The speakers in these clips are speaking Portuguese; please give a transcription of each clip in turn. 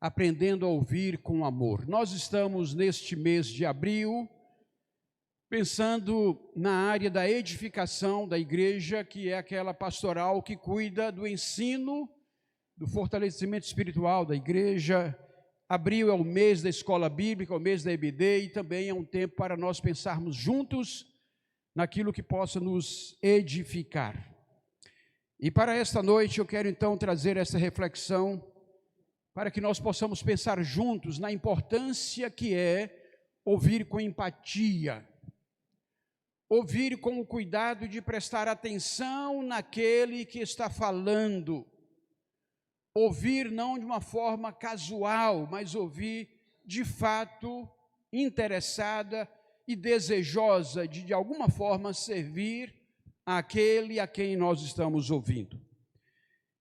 aprendendo a ouvir com amor. Nós estamos neste mês de abril, pensando na área da edificação da igreja, que é aquela pastoral que cuida do ensino, do fortalecimento espiritual da igreja. Abril é o mês da escola bíblica, o mês da EBD, e também é um tempo para nós pensarmos juntos naquilo que possa nos edificar. E para esta noite eu quero então trazer essa reflexão para que nós possamos pensar juntos na importância que é ouvir com empatia, ouvir com o cuidado de prestar atenção naquele que está falando, ouvir não de uma forma casual, mas ouvir de fato interessada e desejosa de alguma forma servir àquele a quem nós estamos ouvindo.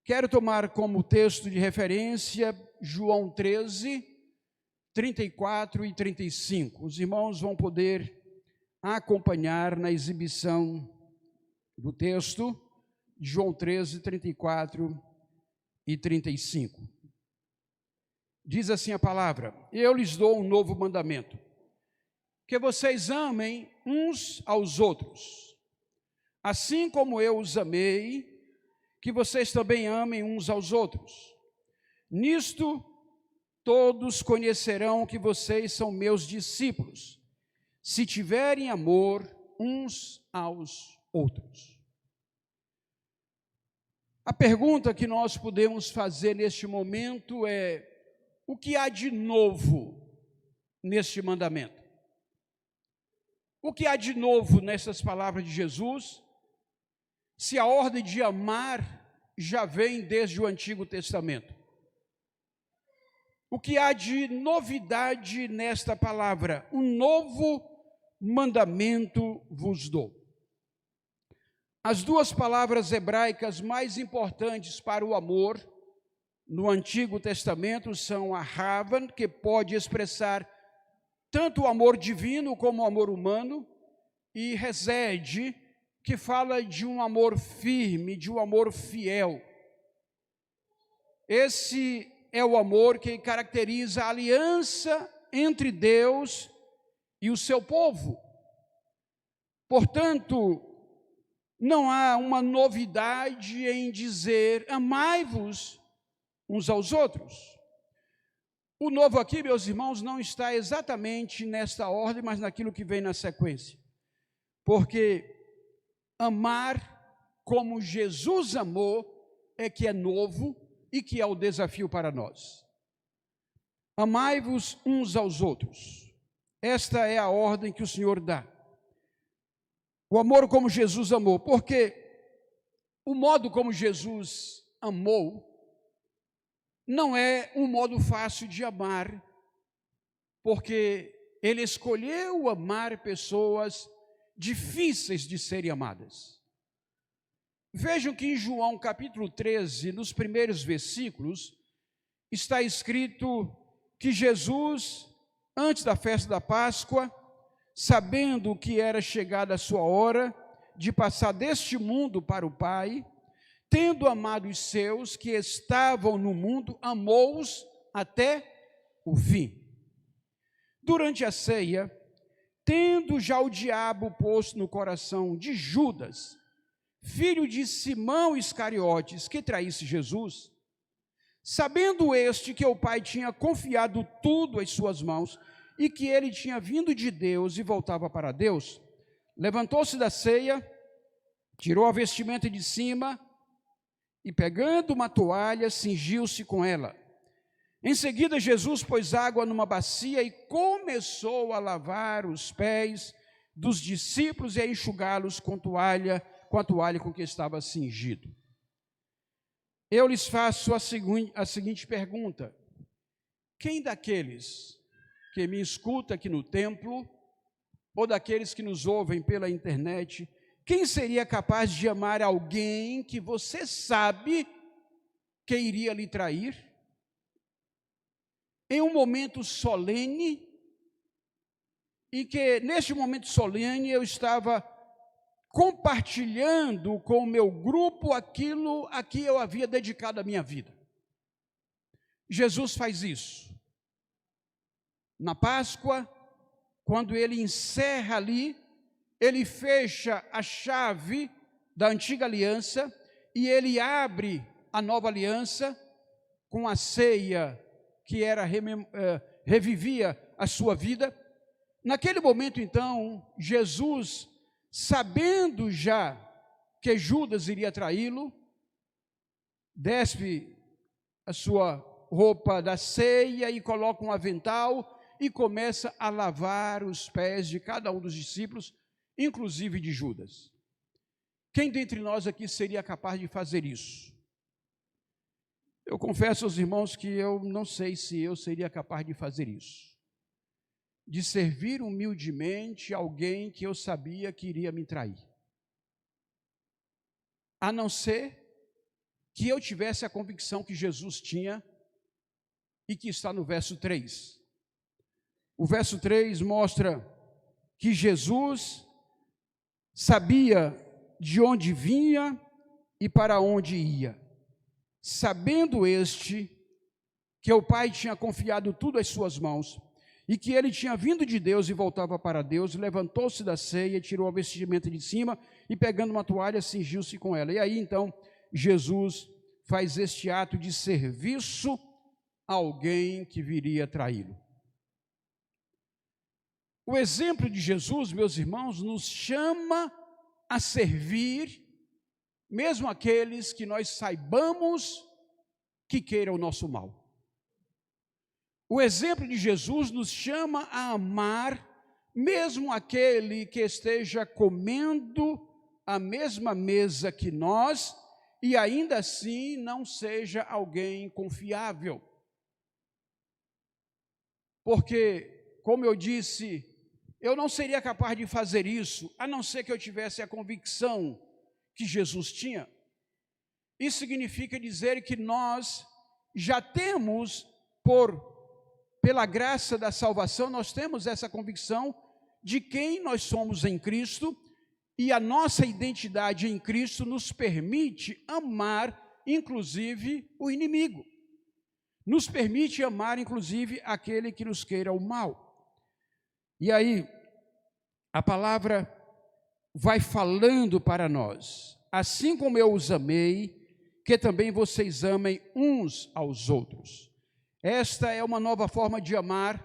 Quero tomar como texto de referência João 13, 34 e 35. Os irmãos vão poder acompanhar na exibição do texto, João 13, 34 e 35. Diz assim a palavra: eu lhes dou um novo mandamento, que vocês amem uns aos outros, assim como eu os amei, que vocês também amem uns aos outros. Nisto todos conhecerão que vocês são meus discípulos, se tiverem amor uns aos outros. A pergunta que nós podemos fazer neste momento é: o que há de novo neste mandamento? O que há de novo nessas palavras de Jesus, se a ordem de amar já vem desde o Antigo Testamento? O que há de novidade nesta palavra? Um novo mandamento vos dou. As duas palavras hebraicas mais importantes para o amor no Antigo Testamento são a Havan, que pode expressar tanto o amor divino como o amor humano, e Hesed, que fala de um amor firme, de um amor fiel. Esse é o amor que caracteriza a aliança entre Deus e o seu povo. Portanto, não há uma novidade em dizer: amai-vos uns aos outros. O novo aqui, meus irmãos, não está exatamente nesta ordem, mas naquilo que vem na sequência. Porque amar como Jesus amou é que é novo e que é o desafio para nós. Amai-vos uns aos outros. Esta é a ordem que o Senhor dá. O amor como Jesus amou, porque o modo como Jesus amou não é um modo fácil de amar, porque Ele escolheu amar pessoas difíceis de serem amadas. Vejam que em João capítulo 13, nos primeiros versículos, está escrito que Jesus, antes da festa da Páscoa, sabendo que era chegada a sua hora de passar deste mundo para o Pai, tendo amado os seus que estavam no mundo, amou-os até o fim. Durante a ceia, tendo já o diabo posto no coração de Judas, filho de Simão Iscariotes, que traísse Jesus, sabendo este que o Pai tinha confiado tudo às suas mãos, e que ele tinha vindo de Deus e voltava para Deus, levantou-se da ceia, tirou a vestimenta de cima, e pegando uma toalha, cingiu-se com ela. Em seguida, Jesus pôs água numa bacia e começou a lavar os pés dos discípulos e a enxugá-los com a toalha com que estava cingido. Eu lhes faço a seguinte pergunta: quem daqueles que me escuta aqui no templo, ou daqueles que nos ouvem pela internet, quem seria capaz de amar alguém que você sabe que iria lhe trair? Em um momento solene, e que neste momento solene eu estava compartilhando com o meu grupo aquilo a que eu havia dedicado a minha vida. Jesus faz isso. Na Páscoa, quando ele encerra ali, ele fecha a chave da antiga aliança e ele abre a nova aliança com a ceia que revivia a sua vida. Naquele momento, então, Jesus, sabendo já que Judas iria traí-lo, despe a sua roupa da ceia e coloca um avental e começa a lavar os pés de cada um dos discípulos, inclusive de Judas. Quem dentre nós aqui seria capaz de fazer isso? Eu confesso aos irmãos que eu não sei se eu seria capaz de fazer isso, de servir humildemente alguém que eu sabia que iria me trair, a não ser que eu tivesse a convicção que Jesus tinha e que está no verso 3. O verso 3 mostra que Jesus sabia de onde vinha e para onde ia. Sabendo este que o Pai tinha confiado tudo às suas mãos e que ele tinha vindo de Deus e voltava para Deus, levantou-se da ceia, tirou a vestimenta de cima e pegando uma toalha, cingiu-se com ela. E aí então Jesus faz este ato de serviço a alguém que viria traí-lo. O exemplo de Jesus, meus irmãos, nos chama a servir, mesmo aqueles que nós saibamos que queiram o nosso mal. O exemplo de Jesus nos chama a amar, mesmo aquele que esteja comendo a mesma mesa que nós, e ainda assim não seja alguém confiável. Porque, como eu disse, eu não seria capaz de fazer isso, a não ser que eu tivesse a convicção que Jesus tinha. Isso significa dizer que nós já temos, pela graça da salvação, nós temos essa convicção de quem nós somos em Cristo, e a nossa identidade em Cristo nos permite amar, inclusive, o inimigo. Nos permite amar, inclusive, aquele que nos queira o mal. E aí, a palavra vai falando para nós: assim como eu os amei, que também vocês amem uns aos outros. Esta é uma nova forma de amar,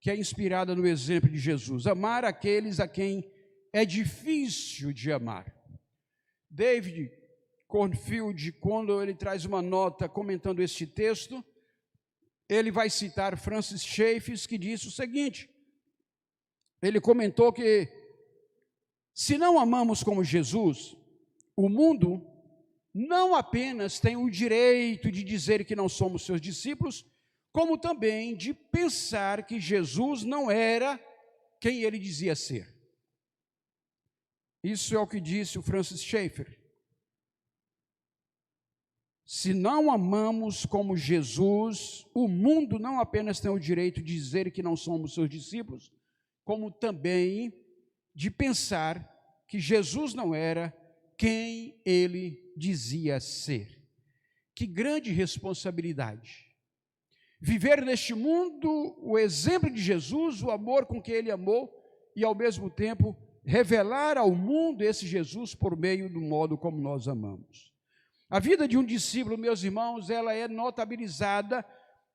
que é inspirada no exemplo de Jesus. Amar aqueles a quem é difícil de amar. David Cornfield, quando ele traz uma nota comentando este texto, ele vai citar Francis Schaeffer, que disse o seguinte: ele comentou que se não amamos como Jesus, o mundo não apenas tem o direito de dizer que não somos seus discípulos, como também de pensar que Jesus não era quem ele dizia ser. Isso é o que disse o Francis Schaeffer. Se não amamos como Jesus, o mundo não apenas tem o direito de dizer que não somos seus discípulos, como também de pensar que Jesus não era quem ele dizia ser. Que grande responsabilidade! Viver neste mundo o exemplo de Jesus, o amor com que ele amou, e ao mesmo tempo revelar ao mundo esse Jesus por meio do modo como nós amamos. A vida de um discípulo, meus irmãos, ela é notabilizada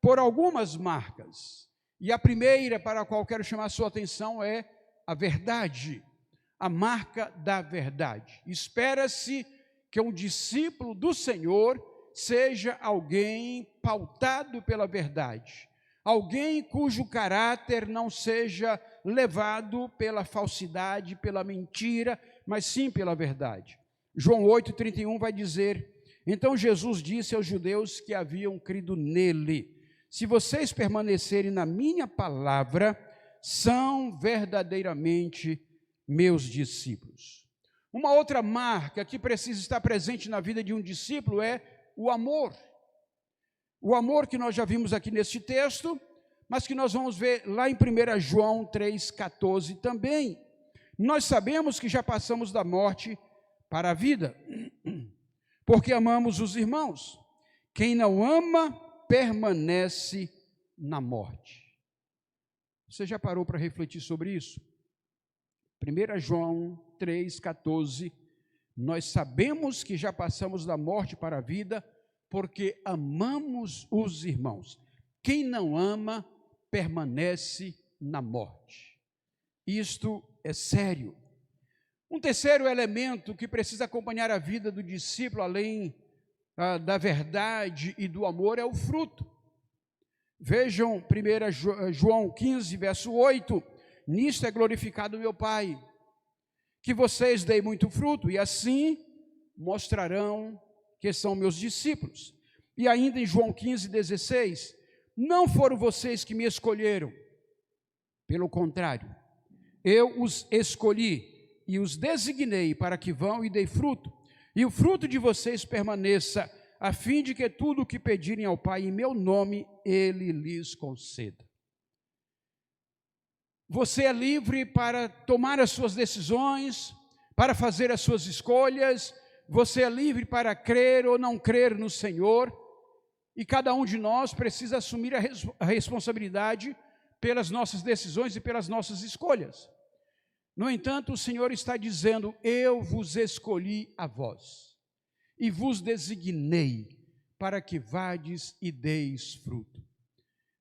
por algumas marcas. E a primeira para a qual quero chamar a sua atenção é a verdade, a marca da verdade. Espera-se que um discípulo do Senhor seja alguém pautado pela verdade, alguém cujo caráter não seja levado pela falsidade, pela mentira, mas sim pela verdade. João 8,31 vai dizer: então Jesus disse aos judeus que haviam crido nele: se vocês permanecerem na minha palavra, são verdadeiramente meus discípulos. Uma outra marca que precisa estar presente na vida de um discípulo é o amor. O amor que nós já vimos aqui neste texto, mas que nós vamos ver lá em 1 João 3,14 também. Nós sabemos que já passamos da morte para a vida, porque amamos os irmãos. Quem não ama permanece na morte. Você já parou para refletir sobre isso? 1 João 3,14, nós sabemos que já passamos da morte para a vida, porque amamos os irmãos. Quem não ama, permanece na morte. Isto é sério. Um terceiro elemento que precisa acompanhar a vida do discípulo, além da verdade e do amor, é o fruto. Vejam 1 João 15, verso 8, nisto é glorificado meu Pai, que vocês deem muito fruto, e assim mostrarão que são meus discípulos. E ainda em João 15, 16, não foram vocês que me escolheram, pelo contrário, eu os escolhi e os designei para que vão e deem fruto, e o fruto de vocês permaneça, a fim de que tudo o que pedirem ao Pai em meu nome, Ele lhes conceda. Você é livre para tomar as suas decisões, para fazer as suas escolhas, você é livre para crer ou não crer no Senhor, e cada um de nós precisa assumir a responsabilidade pelas nossas decisões e pelas nossas escolhas. No entanto, o Senhor está dizendo, eu vos escolhi a vós, e vos designei para que vades e deis fruto.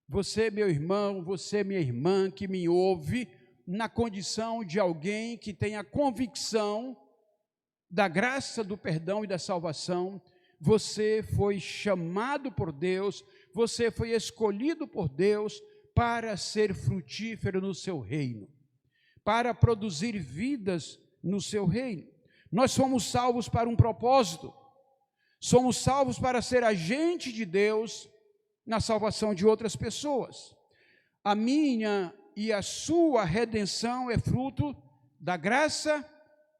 Você, meu irmão, você, minha irmã, que me ouve, na condição de alguém que tem a convicção da graça, do perdão e da salvação, você foi chamado por Deus, você foi escolhido por Deus para ser frutífero no seu reino, para produzir vidas no seu reino. Nós somos salvos para um propósito, somos salvos para ser agente de Deus na salvação de outras pessoas. A minha e a sua redenção é fruto da graça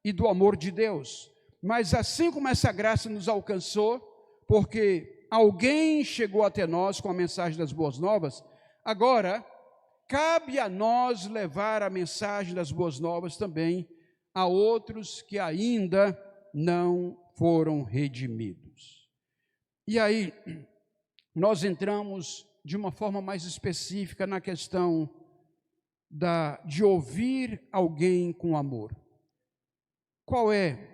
e do amor de Deus. Mas assim como essa graça nos alcançou, porque alguém chegou até nós com a mensagem das boas novas, agora cabe a nós levar a mensagem das boas novas também a outros que ainda não foram redimidos. E aí, nós entramos de uma forma mais específica na questão de ouvir alguém com amor. Qual é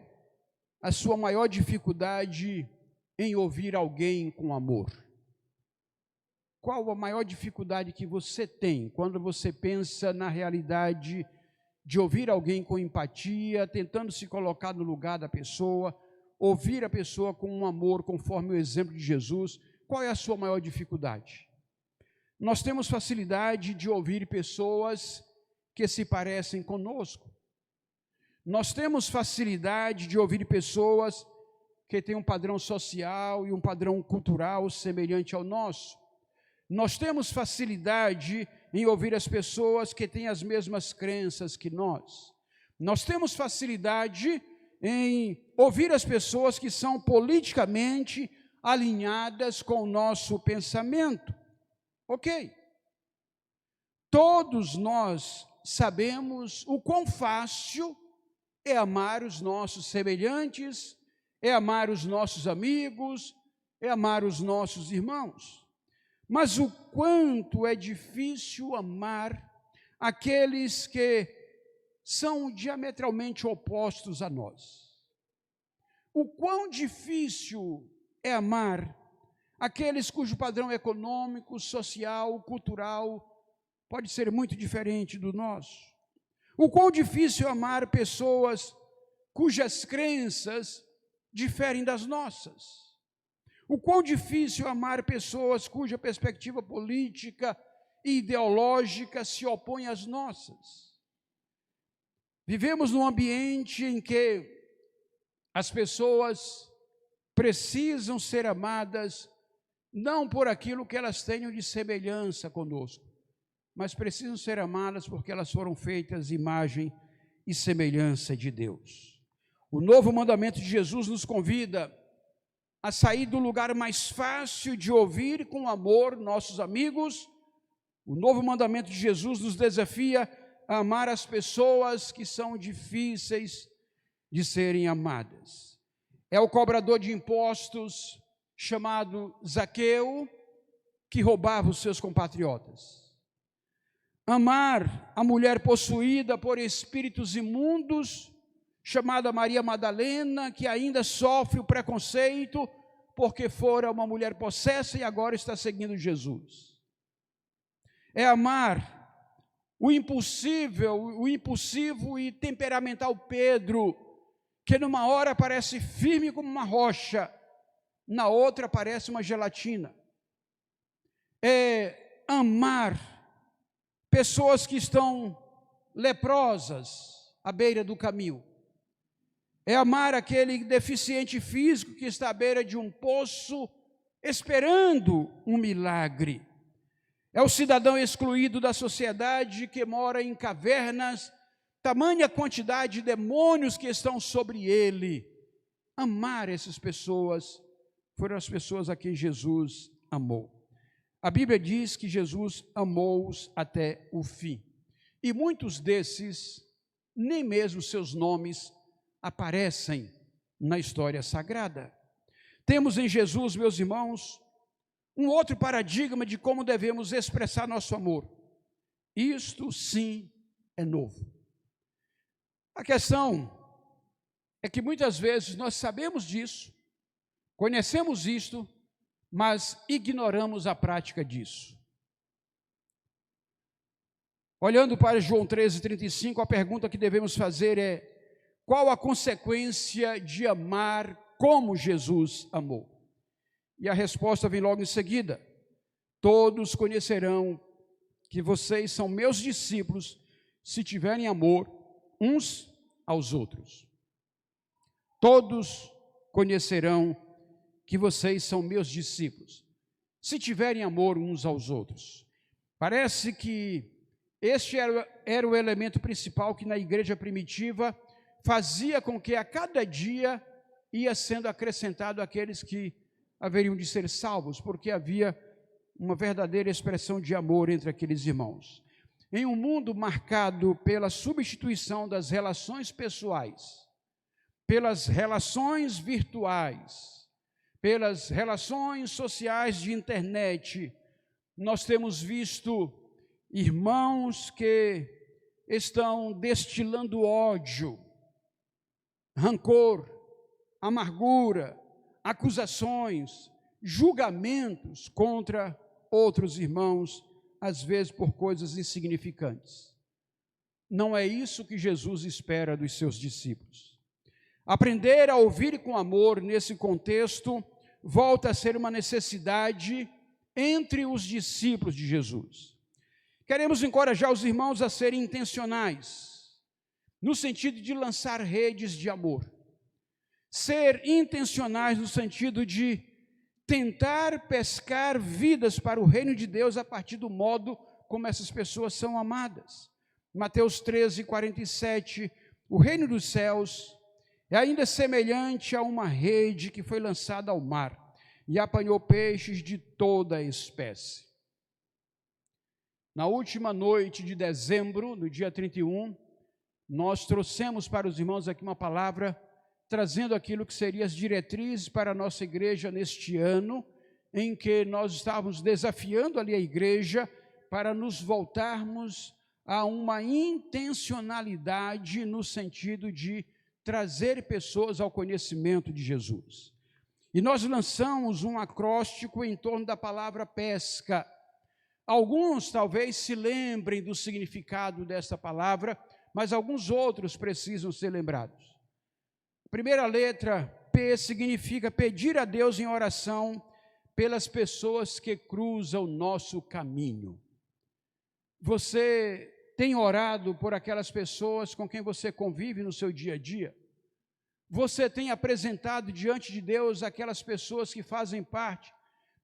a sua maior dificuldade em ouvir alguém com amor? Qual a maior dificuldade que você tem quando você pensa na realidade de ouvir alguém com empatia, tentando se colocar no lugar da pessoa, ouvir a pessoa com um amor conforme o exemplo de Jesus? Qual é a sua maior dificuldade? Nós temos facilidade de ouvir pessoas que se parecem conosco. Nós temos facilidade de ouvir pessoas que têm um padrão social e um padrão cultural semelhante ao nosso. Nós temos facilidade em ouvir as pessoas que têm as mesmas crenças que nós. Nós temos facilidade em ouvir as pessoas que são politicamente alinhadas com o nosso pensamento. Ok. Todos nós sabemos o quão fácil é amar os nossos semelhantes, é amar os nossos amigos, é amar os nossos irmãos. Mas o quanto é difícil amar aqueles que são diametralmente opostos a nós. O quão difícil é amar aqueles cujo padrão econômico, social, cultural pode ser muito diferente do nosso. O quão difícil é amar pessoas cujas crenças diferem das nossas. O quão difícil é amar pessoas cuja perspectiva política e ideológica se opõe às nossas. Vivemos num ambiente em que as pessoas precisam ser amadas não por aquilo que elas tenham de semelhança conosco, mas precisam ser amadas porque elas foram feitas imagem e semelhança de Deus. O novo mandamento de Jesus nos convida a sair do lugar mais fácil de ouvir com amor nossos amigos. O novo mandamento de Jesus nos desafia a amar as pessoas que são difíceis de serem amadas. É o cobrador de impostos chamado Zaqueu, que roubava os seus compatriotas. Amar a mulher possuída por espíritos imundos, chamada Maria Madalena, que ainda sofre o preconceito porque fora uma mulher possessa e agora está seguindo Jesus. É amar o impulsivo e temperamental Pedro, que numa hora parece firme como uma rocha, na outra parece uma gelatina. É amar pessoas que estão leprosas à beira do caminho. É amar aquele deficiente físico que está à beira de um poço esperando um milagre. É o cidadão excluído da sociedade que mora em cavernas, tamanha quantidade de demônios que estão sobre ele. Amar essas pessoas foram as pessoas a quem Jesus amou. A Bíblia diz que Jesus amou-os até o fim. E muitos desses, nem mesmo seus nomes aparecem na história sagrada. Temos em Jesus, meus irmãos, um outro paradigma de como devemos expressar nosso amor. Isto sim é novo. A questão é que muitas vezes nós sabemos disso, conhecemos isto, mas ignoramos a prática disso. Olhando para João 13:35, a pergunta que devemos fazer é: qual a consequência de amar como Jesus amou? E a resposta vem logo em seguida: todos conhecerão que vocês são meus discípulos se tiverem amor uns aos outros. Todos conhecerão que vocês são meus discípulos se tiverem amor uns aos outros. Parece que este era o elemento principal que na igreja primitiva fazia com que a cada dia ia sendo acrescentado aqueles que haveriam de ser salvos, porque havia uma verdadeira expressão de amor entre aqueles irmãos. Em um mundo marcado pela substituição das relações pessoais, pelas relações virtuais, pelas relações sociais de internet, nós temos visto irmãos que estão destilando ódio, rancor, amargura, acusações, julgamentos contra outros irmãos, às vezes por coisas insignificantes. Não é isso que Jesus espera dos seus discípulos. Aprender a ouvir com amor nesse contexto volta a ser uma necessidade entre os discípulos de Jesus. Queremos encorajar os irmãos a serem intencionais, no sentido de lançar redes de amor. Ser intencionais no sentido de tentar pescar vidas para o reino de Deus a partir do modo como essas pessoas são amadas. Mateus 13:47, o reino dos céus é ainda semelhante a uma rede que foi lançada ao mar e apanhou peixes de toda a espécie. Na última noite de dezembro, no dia 31, nós trouxemos para os irmãos aqui uma palavra trazendo aquilo que seriam as diretrizes para a nossa igreja neste ano, em que nós estávamos desafiando ali a igreja para nos voltarmos a uma intencionalidade no sentido de trazer pessoas ao conhecimento de Jesus. E nós lançamos um acróstico em torno da palavra pesca. Alguns talvez se lembrem do significado dessa palavra, mas alguns outros precisam ser lembrados. A primeira letra, P, significa pedir a Deus em oração pelas pessoas que cruzam o nosso caminho. Você tem orado por aquelas pessoas com quem você convive no seu dia a dia? Você tem apresentado diante de Deus aquelas pessoas que fazem parte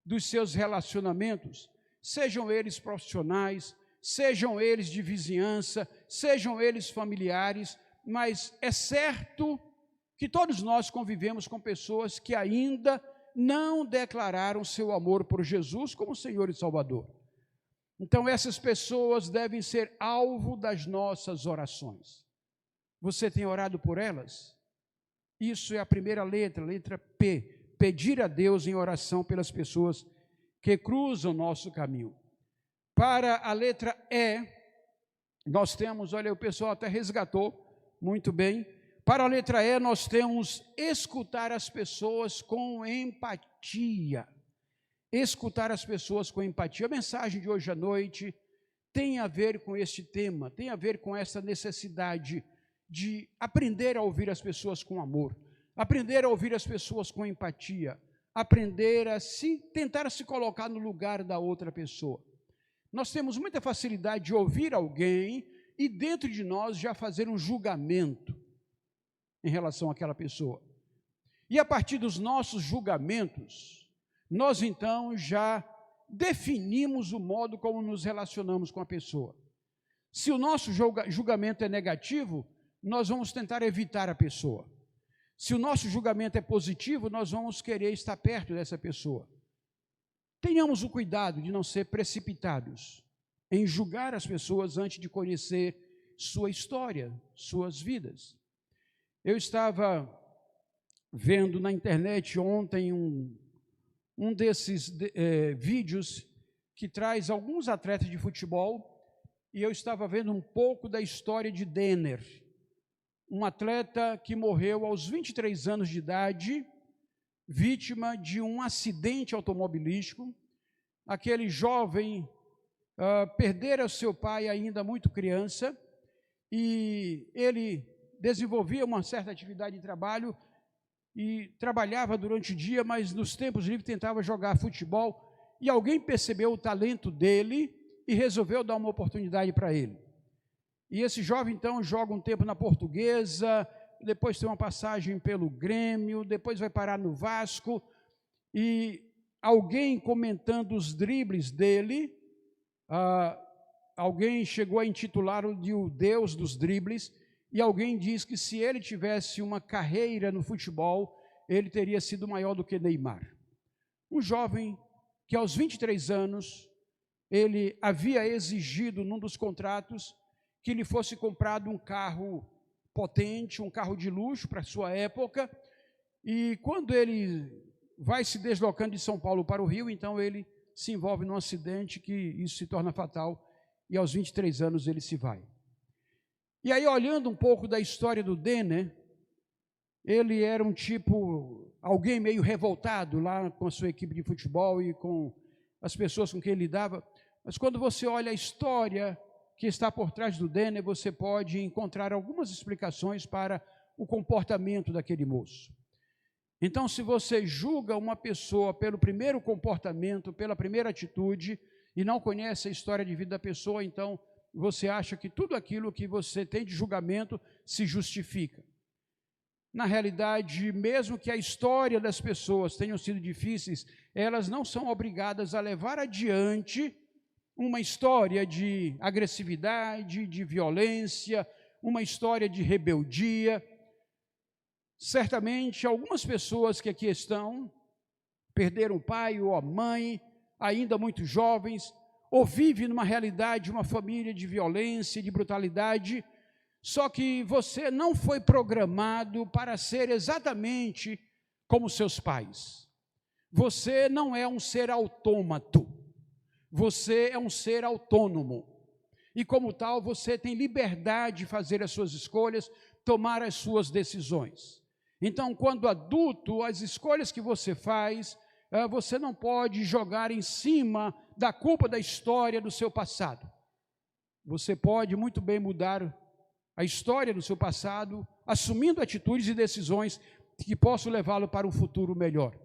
dos seus relacionamentos, sejam eles profissionais, sejam eles de vizinhança, sejam eles familiares, mas é certo que todos nós convivemos com pessoas que ainda não declararam seu amor por Jesus como Senhor e Salvador. Então essas pessoas devem ser alvo das nossas orações. Você tem orado por elas? Isso é a primeira letra, a letra P, pedir a Deus em oração pelas pessoas que cruzam o nosso caminho. Para a letra E, nós temos, olha, o pessoal até resgatou muito bem. Para a letra E, nós temos escutar as pessoas com empatia. Escutar as pessoas com empatia. A mensagem de hoje à noite tem a ver com este tema, tem a ver com essa necessidade de aprender a ouvir as pessoas com amor, aprender a ouvir as pessoas com empatia, aprender a tentar se colocar no lugar da outra pessoa. Nós temos muita facilidade de ouvir alguém e dentro de nós já fazer um julgamento em relação àquela pessoa. E a partir dos nossos julgamentos, nós então já definimos o modo como nos relacionamos com a pessoa. Se o nosso julgamento é negativo, nós vamos tentar evitar a pessoa. Se o nosso julgamento é positivo, nós vamos querer estar perto dessa pessoa. Tenhamos o cuidado de não ser precipitados em julgar as pessoas antes de conhecer sua história, suas vidas. Eu estava vendo na internet ontem um desses vídeos que traz alguns atletas de futebol, e eu estava vendo um pouco da história de Denner, um atleta que morreu aos 23 anos de idade, vítima de um acidente automobilístico. Aquele jovem perdera seu pai ainda muito criança, e ele desenvolvia uma certa atividade de trabalho, e trabalhava durante o dia, mas nos tempos livres tentava jogar futebol, e alguém percebeu o talento dele e resolveu dar uma oportunidade para ele. E esse jovem então joga um tempo na Portuguesa, depois tem uma passagem pelo Grêmio, depois vai parar no Vasco, e alguém comentando os dribles dele, alguém chegou a intitulá-lo de o Deus dos dribles, e alguém diz que se ele tivesse uma carreira no futebol, ele teria sido maior do que Neymar. Um jovem que aos 23 anos, ele havia exigido num dos contratos que lhe fosse comprado um carro potente, um carro de luxo para a sua época, e quando ele vai se deslocando de São Paulo para o Rio, então ele se envolve num acidente que isso se torna fatal, e aos 23 anos ele se vai. E aí, olhando um pouco da história do Denner, ele era um tipo, alguém meio revoltado lá com a sua equipe de futebol e com as pessoas com quem ele lidava, mas quando você olha a história que está por trás do Denner, você pode encontrar algumas explicações para o comportamento daquele moço. Então, se você julga uma pessoa pelo primeiro comportamento, pela primeira atitude, e não conhece a história de vida da pessoa, então você acha que tudo aquilo que você tem de julgamento se justifica. Na realidade, mesmo que a história das pessoas tenham sido difíceis, elas não são obrigadas a levar adiante uma história de agressividade, de violência, uma história de rebeldia. Certamente, algumas pessoas que aqui estão perderam o pai ou a mãe, ainda muito jovens, ou vivem numa realidade, uma família de violência, de brutalidade, só que você não foi programado para ser exatamente como seus pais. Você não é um ser autômato, você é um ser autônomo, e como tal você tem liberdade de fazer as suas escolhas, tomar as suas decisões. Então, quando adulto, as escolhas que você faz, você não pode jogar em cima da culpa da história do seu passado. Você pode muito bem mudar a história do seu passado, assumindo atitudes e decisões que possam levá-lo para um futuro melhor.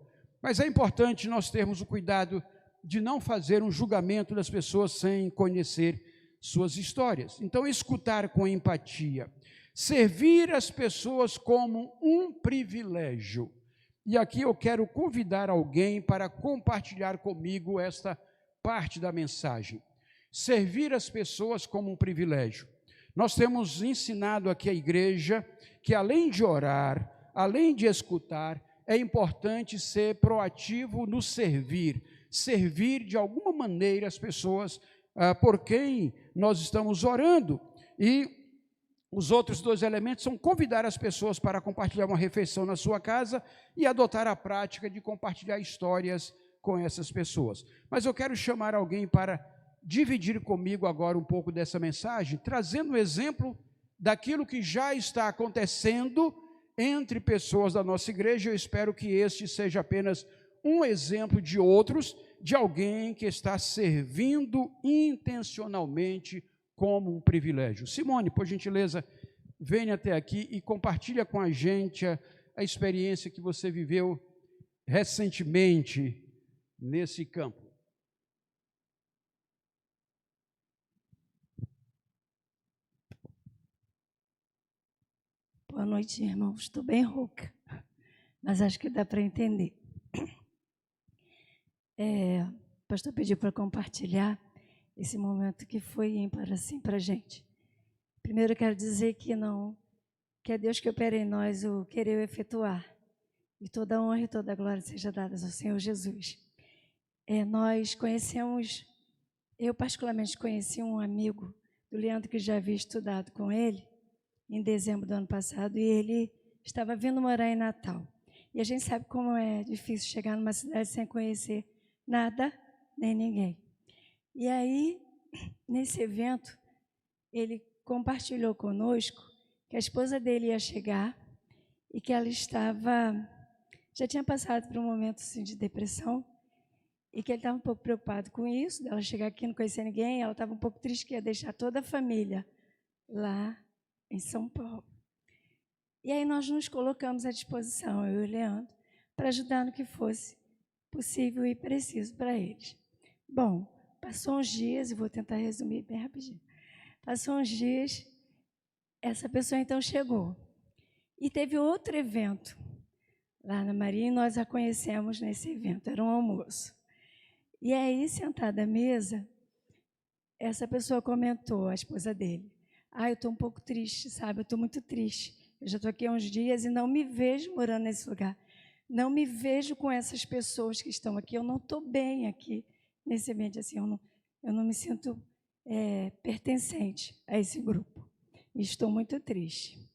Mas é importante nós termos o cuidado de não fazer um julgamento das pessoas sem conhecer suas histórias. Então, escutar com empatia, servir as pessoas como um privilégio. E aqui eu quero convidar alguém para compartilhar comigo esta parte da mensagem. Servir as pessoas como um privilégio. Nós temos ensinado aqui à igreja que além de orar, além de escutar, é importante ser proativo no servir. Servir de alguma maneira as pessoas por quem nós estamos orando. E os outros dois elementos são convidar as pessoas para compartilhar uma refeição na sua casa e adotar a prática de compartilhar histórias com essas pessoas. Mas eu quero chamar alguém para dividir comigo agora um pouco dessa mensagem, trazendo um exemplo daquilo que já está acontecendo entre pessoas da nossa igreja. Eu espero que este seja apenas um exemplo de outros, de alguém que está servindo intencionalmente como um privilégio. Simone, por gentileza, venha até aqui e compartilha com a gente a experiência que você viveu recentemente nesse campo. Boa noite, irmãos. Estou bem rouca, mas acho que dá para entender. O pastor pediu para compartilhar esse momento que foi ímpar assim para a gente. Primeiro, eu quero dizer que é Deus que opera em nós o querer efetuar. E toda a honra e toda a glória seja dada ao Senhor Jesus. Nós conhecemos, eu particularmente conheci um amigo do Leandro que já havia estudado com ele em dezembro do ano passado, e ele estava vindo morar em Natal. E a gente sabe como é difícil chegar numa cidade sem conhecer nada nem ninguém. E aí, nesse evento, ele compartilhou conosco que a esposa dele ia chegar e que ela já tinha passado por um momento assim, de depressão, e que ele estava um pouco preocupado com isso, dela chegar aqui e não conhecer ninguém. Ela estava um pouco triste que ia deixar toda a família lá em São Paulo. E aí nós nos colocamos à disposição, eu e o Leandro, para ajudar no que fosse possível e preciso para eles. Bom, passou uns dias, e vou tentar resumir bem rapidinho. Passou uns dias, essa pessoa então chegou. E teve outro evento lá na Maria, e nós a conhecemos nesse evento, era um almoço. E aí, sentada à mesa, essa pessoa comentou, a esposa dele: eu estou um pouco triste, sabe? Eu estou muito triste. Eu já estou aqui há uns dias e não me vejo morando nesse lugar. Não me vejo com essas pessoas que estão aqui. Eu não estou bem aqui nesse ambiente. Assim, eu não me sinto pertencente a esse grupo. E estou muito triste.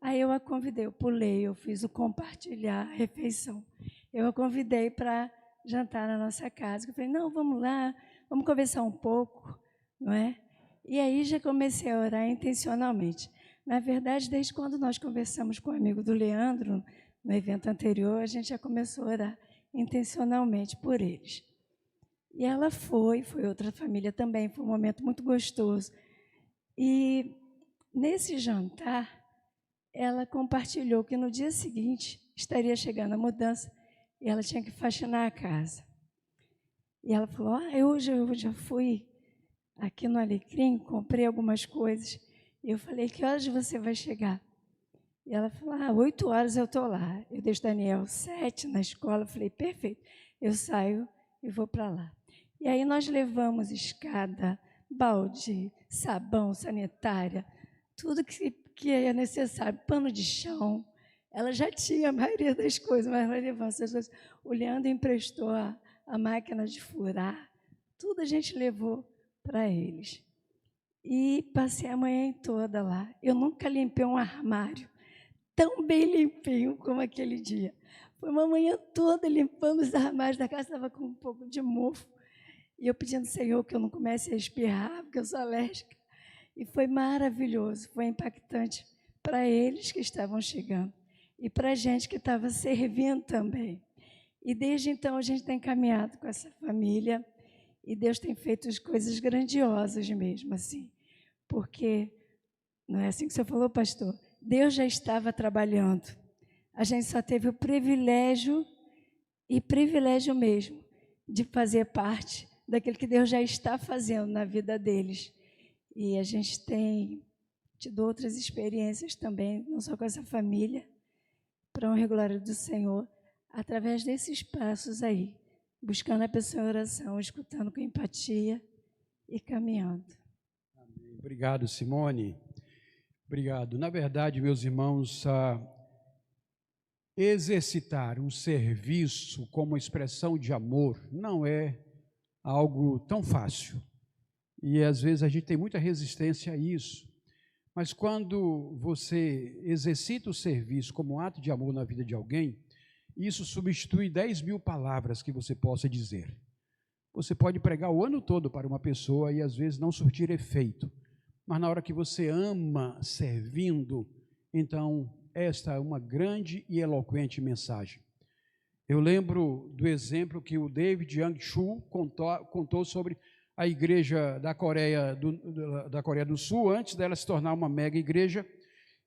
Aí eu a convidei, eu pulei, eu fiz o compartilhar a refeição. Eu a convidei para jantar na nossa casa. Eu falei: não, vamos lá, vamos conversar um pouco, não é? E aí já comecei a orar intencionalmente. Na verdade, desde quando nós conversamos com o amigo do Leandro, no evento anterior, a gente já começou a orar intencionalmente por eles. E ela foi outra família também, foi um momento muito gostoso. E nesse jantar, ela compartilhou que no dia seguinte estaria chegando a mudança e ela tinha que faxinar a casa. E ela falou: hoje eu já fui aqui no Alecrim, comprei algumas coisas. Eu falei: que horas você vai chegar? E ela falou: 8 horas eu estou lá. Eu deixo Daniel 7 na escola. Eu falei: perfeito, eu saio e vou para lá. E aí nós levamos escada, balde, sabão, sanitária, tudo que é necessário, pano de chão. Ela já tinha a maioria das coisas, mas nós levamos essas coisas. O Leandro emprestou a máquina de furar, tudo a gente levou para eles. E passei a manhã toda lá. Eu nunca limpei um armário tão bem limpinho como aquele dia. Foi uma manhã toda limpando os armários da casa, estava com um pouco de mofo. E eu pedindo ao Senhor que eu não comece a espirrar, porque eu sou alérgica. E foi maravilhoso, foi impactante para eles que estavam chegando e para a gente que estava servindo também. E desde então a gente tem caminhado com essa família e Deus tem feito as coisas grandiosas mesmo, assim. Porque, não é assim que você falou, pastor? Deus já estava trabalhando. A gente só teve o privilégio, e privilégio mesmo, de fazer parte daquilo que Deus já está fazendo na vida deles. E a gente tem tido outras experiências também, não só com essa família, para a honra e glória do Senhor, através desses passos aí, buscando a pessoa em oração, escutando com empatia e caminhando. Amém. Obrigado, Simone. Obrigado. Na verdade, meus irmãos, exercitar um serviço como expressão de amor não é algo tão fácil. E às vezes a gente tem muita resistência a isso. Mas quando você exercita o serviço como um ato de amor na vida de alguém, isso substitui 10.000 palavras que você possa dizer. Você pode pregar o ano todo para uma pessoa e às vezes não surtir efeito, mas na hora que você ama servindo, então esta é uma grande e eloquente mensagem. Eu lembro do exemplo que o David Young Chu contou sobre a igreja da Coreia do Sul, antes dela se tornar uma mega igreja,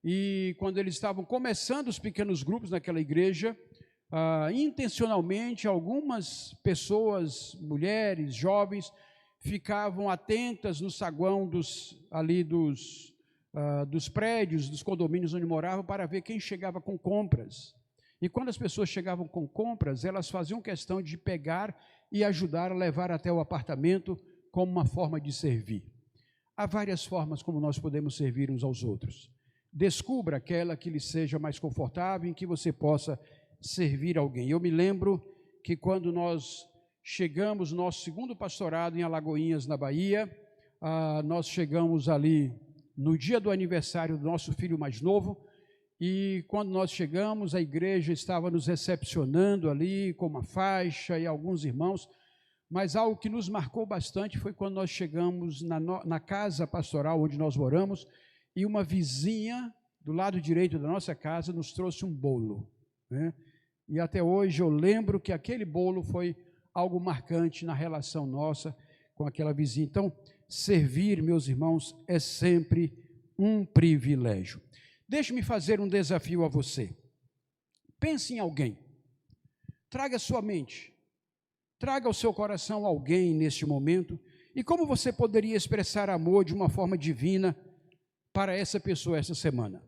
e quando eles estavam começando os pequenos grupos naquela igreja, intencionalmente algumas pessoas, mulheres, jovens, ficavam atentas no saguão dos prédios, dos condomínios onde moravam, para ver quem chegava com compras. E quando as pessoas chegavam com compras, elas faziam questão de pegar e ajudar a levar até o apartamento como uma forma de servir. Há várias formas como nós podemos servir uns aos outros. Descubra aquela que lhe seja mais confortável, em que você possa servir alguém. Eu me lembro que quando nós chegamos no nosso segundo pastorado em Alagoinhas, na Bahia, nós chegamos ali no dia do aniversário do nosso filho mais novo, e quando nós chegamos, a igreja estava nos recepcionando ali com uma faixa e alguns irmãos, mas algo que nos marcou bastante foi quando nós chegamos na casa pastoral onde nós moramos, e uma vizinha do lado direito da nossa casa nos trouxe um bolo, né? E até hoje eu lembro que aquele bolo foi algo marcante na relação nossa com aquela vizinha. Então, servir, meus irmãos, é sempre um privilégio. Deixe-me fazer um desafio a você. Pense em alguém. Traga à sua mente, traga ao seu coração alguém neste momento, e como você poderia expressar amor de uma forma divina para essa pessoa essa semana?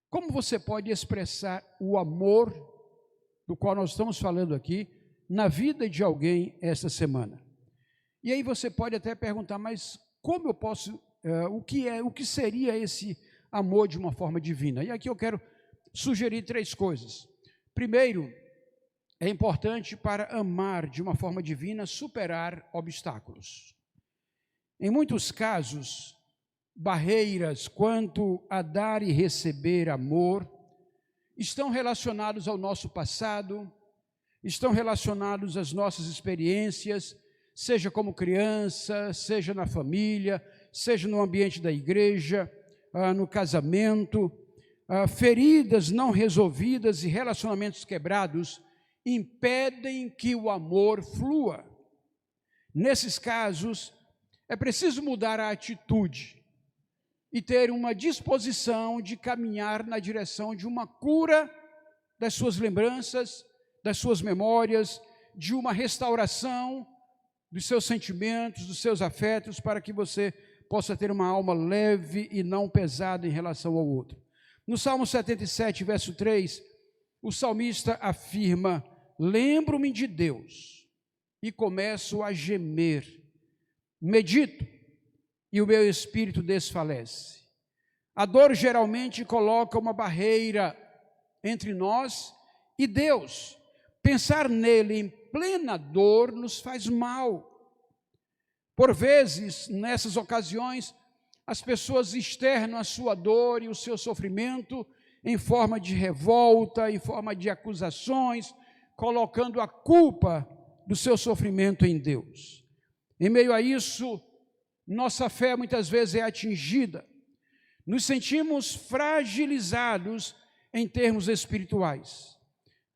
Como você pode expressar o amor do qual nós estamos falando aqui na vida de alguém esta semana? E aí você pode até perguntar, mas como eu posso, o que seria esse amor de uma forma divina? E aqui eu quero sugerir 3 coisas. Primeiro, é importante para amar de uma forma divina superar obstáculos. Em muitos casos, barreiras quanto a dar e receber amor estão relacionados ao nosso passado, estão relacionados às nossas experiências, seja como criança, seja na família, seja no ambiente da igreja, no casamento. Feridas não resolvidas e relacionamentos quebrados impedem que o amor flua. Nesses casos, é preciso mudar a atitude e ter uma disposição de caminhar na direção de uma cura das suas lembranças, das suas memórias, de uma restauração dos seus sentimentos, dos seus afetos, para que você possa ter uma alma leve e não pesada em relação ao outro. No Salmo 77, verso 3, o salmista afirma: lembro-me de Deus e começo a gemer, medito e o meu espírito desfalece. A dor geralmente coloca uma barreira entre nós e Deus. Pensar nele em plena dor nos faz mal. Por vezes, nessas ocasiões, as pessoas externam a sua dor e o seu sofrimento em forma de revolta, em forma de acusações, colocando a culpa do seu sofrimento em Deus. Em meio a isso, nossa fé muitas vezes é atingida. Nos sentimos fragilizados em termos espirituais.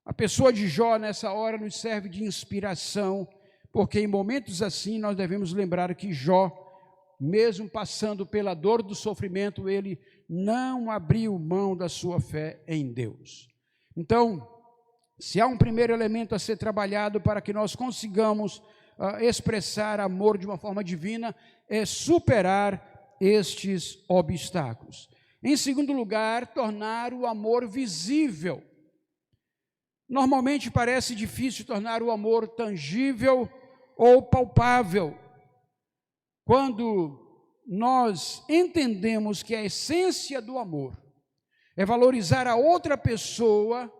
A pessoa de Jó, nessa hora, nos serve de inspiração, porque em momentos assim nós devemos lembrar que Jó, mesmo passando pela dor do sofrimento, ele não abriu mão da sua fé em Deus. Então, se há um primeiro elemento a ser trabalhado para que nós consigamos expressar amor de uma forma divina, é superar estes obstáculos. Em segundo lugar, tornar o amor visível. Normalmente parece difícil tornar o amor tangível ou palpável. Quando nós entendemos que a essência do amor é valorizar a outra pessoa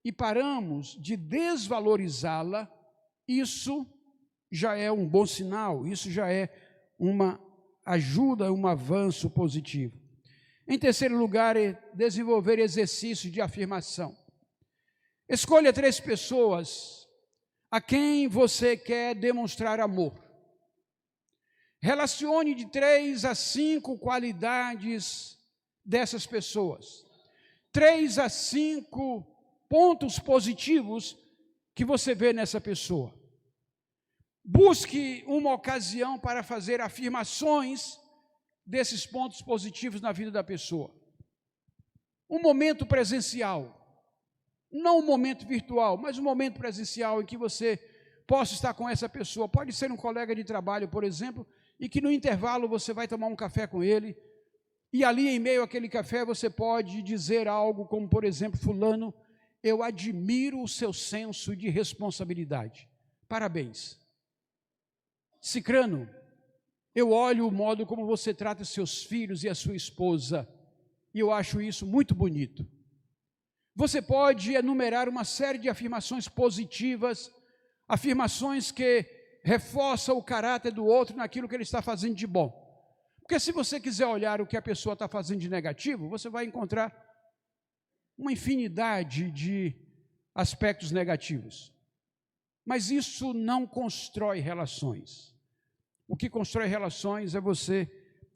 e paramos de desvalorizá-la, isso já é um bom sinal, isso já é uma ajuda, um avanço positivo. Em terceiro lugar, é desenvolver exercício de afirmação. Escolha 3 pessoas a quem você quer demonstrar amor. Relacione de 3 a 5 qualidades dessas pessoas. 3 a 5 pontos positivos que você vê nessa pessoa. Busque uma ocasião para fazer afirmações desses pontos positivos na vida da pessoa. Um momento presencial. Não um momento virtual, mas um momento presencial em que você possa estar com essa pessoa. Pode ser um colega de trabalho, por exemplo, e que no intervalo você vai tomar um café com ele, e ali em meio àquele café você pode dizer algo como, por exemplo, fulano, eu admiro o seu senso de responsabilidade. Parabéns. Cicrano, eu olho o modo como você trata seus filhos e a sua esposa, e eu acho isso muito bonito. Você pode enumerar uma série de afirmações positivas, afirmações que reforçam o caráter do outro naquilo que ele está fazendo de bom. Porque se você quiser olhar o que a pessoa está fazendo de negativo, você vai encontrar uma infinidade de aspectos negativos. Mas isso não constrói relações. O que constrói relações é você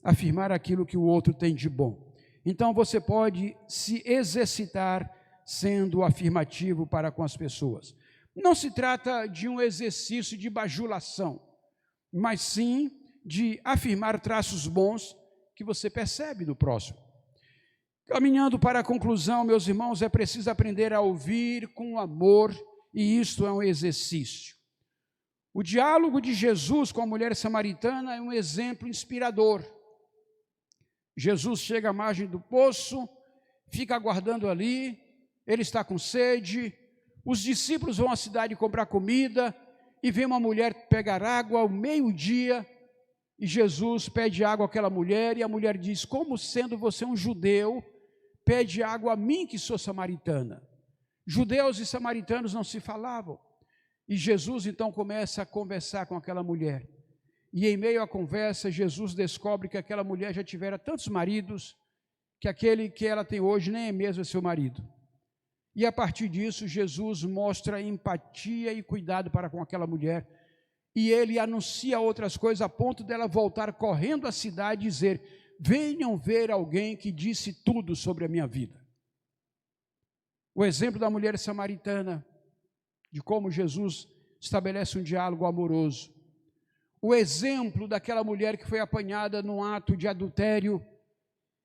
afirmar aquilo que o outro tem de bom. Então você pode se exercitar sendo afirmativo para com as pessoas. Não se trata de um exercício de bajulação, mas sim de afirmar traços bons que você percebe do próximo. Caminhando para a conclusão, meus irmãos, é preciso aprender a ouvir com amor, e isto é um exercício. O diálogo de Jesus com a mulher samaritana é um exemplo inspirador. Jesus chega à margem do poço, fica aguardando ali, ele está com sede, os discípulos vão à cidade comprar comida, e vem uma mulher pegar água ao meio-dia, e Jesus pede água àquela mulher, e a mulher diz, como sendo você um judeu, pede água a mim que sou samaritana. Judeus e samaritanos não se falavam, e Jesus então começa a conversar com aquela mulher, e em meio à conversa, Jesus descobre que aquela mulher já tivera tantos maridos, que aquele que ela tem hoje nem é mesmo seu marido. E a partir disso, Jesus mostra empatia e cuidado para com aquela mulher. E ele anuncia outras coisas a ponto dela voltar correndo à cidade e dizer, venham ver alguém que disse tudo sobre a minha vida. O exemplo da mulher samaritana, de como Jesus estabelece um diálogo amoroso. O exemplo daquela mulher que foi apanhada num ato de adultério,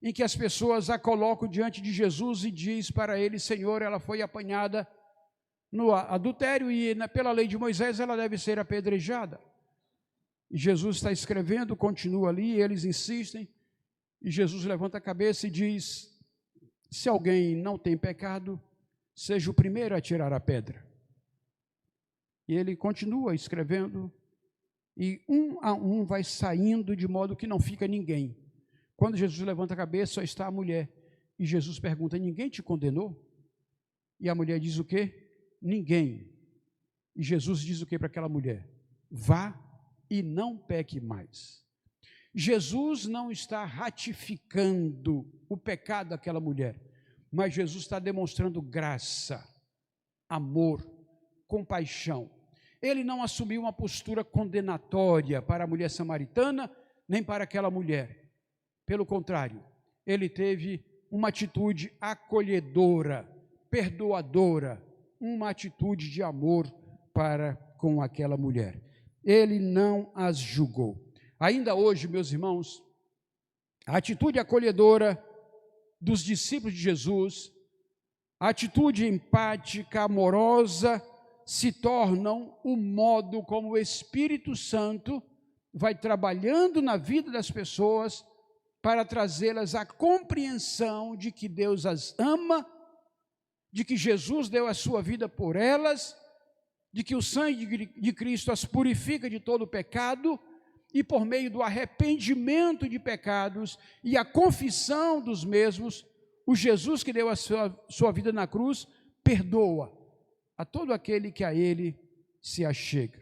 em que as pessoas a colocam diante de Jesus e diz para ele, Senhor, ela foi apanhada no adultério e pela lei de Moisés ela deve ser apedrejada. E Jesus está escrevendo, continua ali, e eles insistem, e Jesus levanta a cabeça e diz, se alguém não tem pecado, seja o primeiro a tirar a pedra. E ele continua escrevendo, e um a um vai saindo de modo que não fica ninguém. Quando Jesus levanta a cabeça, só está a mulher. E Jesus pergunta, ninguém te condenou? E a mulher diz o quê? Ninguém. E Jesus diz o quê para aquela mulher? Vá e não peque mais. Jesus não está ratificando o pecado daquela mulher, mas Jesus está demonstrando graça, amor, compaixão. Ele não assumiu uma postura condenatória para a mulher samaritana, nem para aquela mulher. Pelo contrário, ele teve uma atitude acolhedora, perdoadora, uma atitude de amor para com aquela mulher. Ele não as julgou. Ainda hoje, meus irmãos, a atitude acolhedora dos discípulos de Jesus, a atitude empática, amorosa, se tornam o modo como o Espírito Santo vai trabalhando na vida das pessoas para trazê-las à compreensão de que Deus as ama, de que Jesus deu a sua vida por elas, de que o sangue de Cristo as purifica de todo o pecado, e por meio do arrependimento de pecados e a confissão dos mesmos, o Jesus que deu a sua vida na cruz, perdoa a todo aquele que a ele se achega.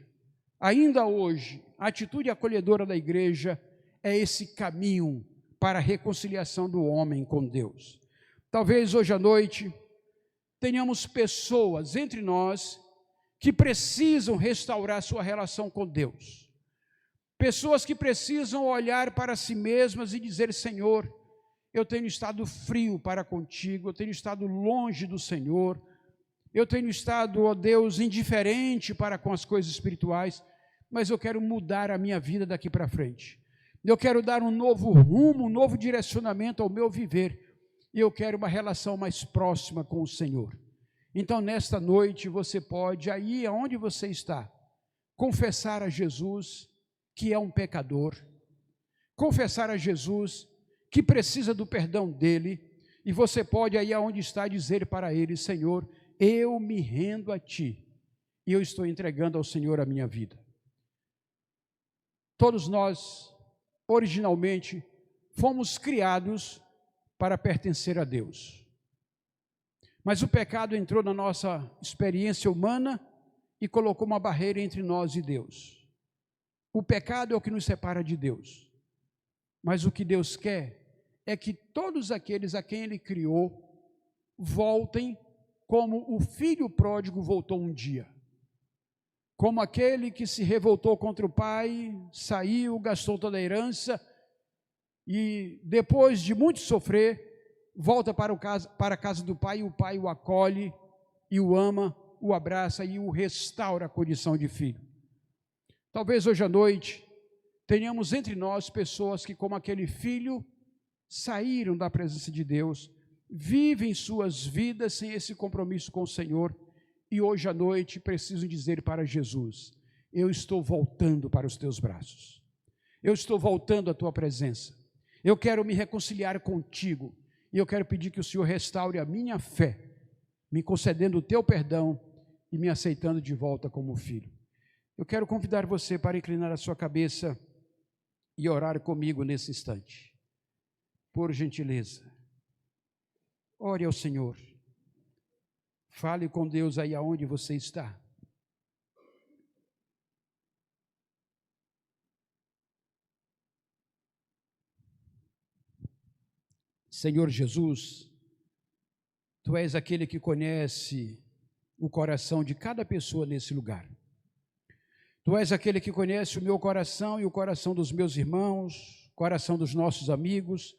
Ainda hoje, a atitude acolhedora da igreja é esse caminho para a reconciliação do homem com Deus. Talvez hoje à noite tenhamos pessoas entre nós que precisam restaurar sua relação com Deus. Pessoas que precisam olhar para si mesmas e dizer: Senhor, eu tenho estado frio para contigo, eu tenho estado longe do Senhor, eu tenho estado, ó Deus, indiferente para com as coisas espirituais, mas eu quero mudar a minha vida daqui para frente. Eu quero dar um novo rumo, um novo direcionamento ao meu viver, e eu quero uma relação mais próxima com o Senhor. Então, nesta noite, você pode, aí aonde você está, confessar a Jesus que é um pecador, confessar a Jesus que precisa do perdão dele, e você pode, aí aonde está, dizer para ele: Senhor, eu me rendo a ti, e eu estou entregando ao Senhor a minha vida. Todos nós, originalmente, fomos criados para pertencer a Deus. Mas o pecado entrou na nossa experiência humana e colocou uma barreira entre nós e Deus. O pecado é o que nos separa de Deus. Mas o que Deus quer é que todos aqueles a quem Ele criou voltem como o filho pródigo voltou um dia. Como aquele que se revoltou contra o pai, saiu, gastou toda a herança e depois de muito sofrer, volta para a casa do pai, e o pai o acolhe e o ama, o abraça e o restaura a condição de filho. Talvez hoje à noite tenhamos entre nós pessoas que, como aquele filho, saíram da presença de Deus, vivem suas vidas sem esse compromisso com o Senhor, e hoje à noite precisam dizer para Jesus: eu estou voltando para os teus braços, eu estou voltando à tua presença, eu quero me reconciliar contigo, e eu quero pedir que o Senhor restaure a minha fé, me concedendo o teu perdão e me aceitando de volta como filho. Eu quero convidar você para inclinar a sua cabeça e orar comigo nesse instante. Por gentileza, ore ao Senhor. Fale com Deus aí aonde você está. Senhor Jesus, Tu és aquele que conhece o coração de cada pessoa nesse lugar. Tu és aquele que conhece o meu coração e o coração dos meus irmãos, o coração dos nossos amigos.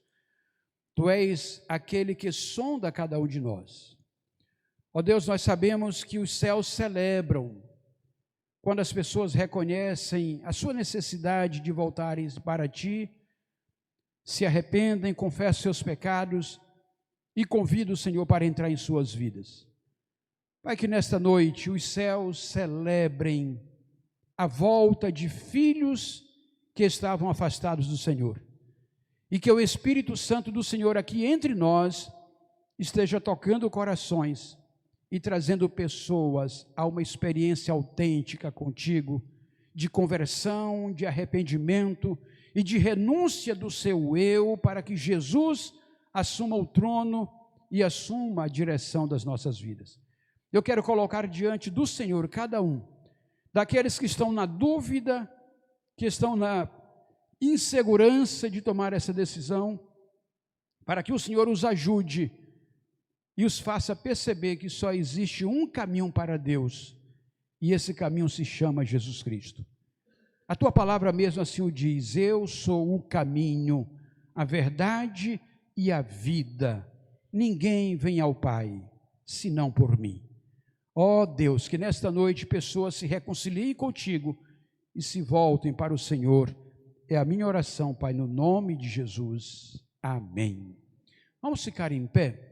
Tu és aquele que sonda cada um de nós. Ó Deus, nós sabemos que os céus celebram quando as pessoas reconhecem a sua necessidade de voltarem para Ti, se arrependem, confessam seus pecados e convidam o Senhor para entrar em suas vidas. Pai, que nesta noite os céus celebrem a volta de filhos que estavam afastados do Senhor, e que o Espírito Santo do Senhor aqui entre nós esteja tocando corações e trazendo pessoas a uma experiência autêntica contigo, de conversão, de arrependimento e de renúncia do seu eu, para que Jesus assuma o trono e assuma a direção das nossas vidas. Eu quero colocar diante do Senhor cada um daqueles que estão na dúvida, que estão na insegurança de tomar essa decisão, para que o Senhor os ajude e os faça perceber que só existe um caminho para Deus, e esse caminho se chama Jesus Cristo. A tua palavra mesmo assim o diz: eu sou o caminho, a verdade e a vida. Ninguém vem ao Pai, senão por mim. Ó Deus, que nesta noite pessoas se reconciliem contigo e se voltem para o Senhor. É a minha oração, Pai, no nome de Jesus. Amém. Vamos ficar em pé.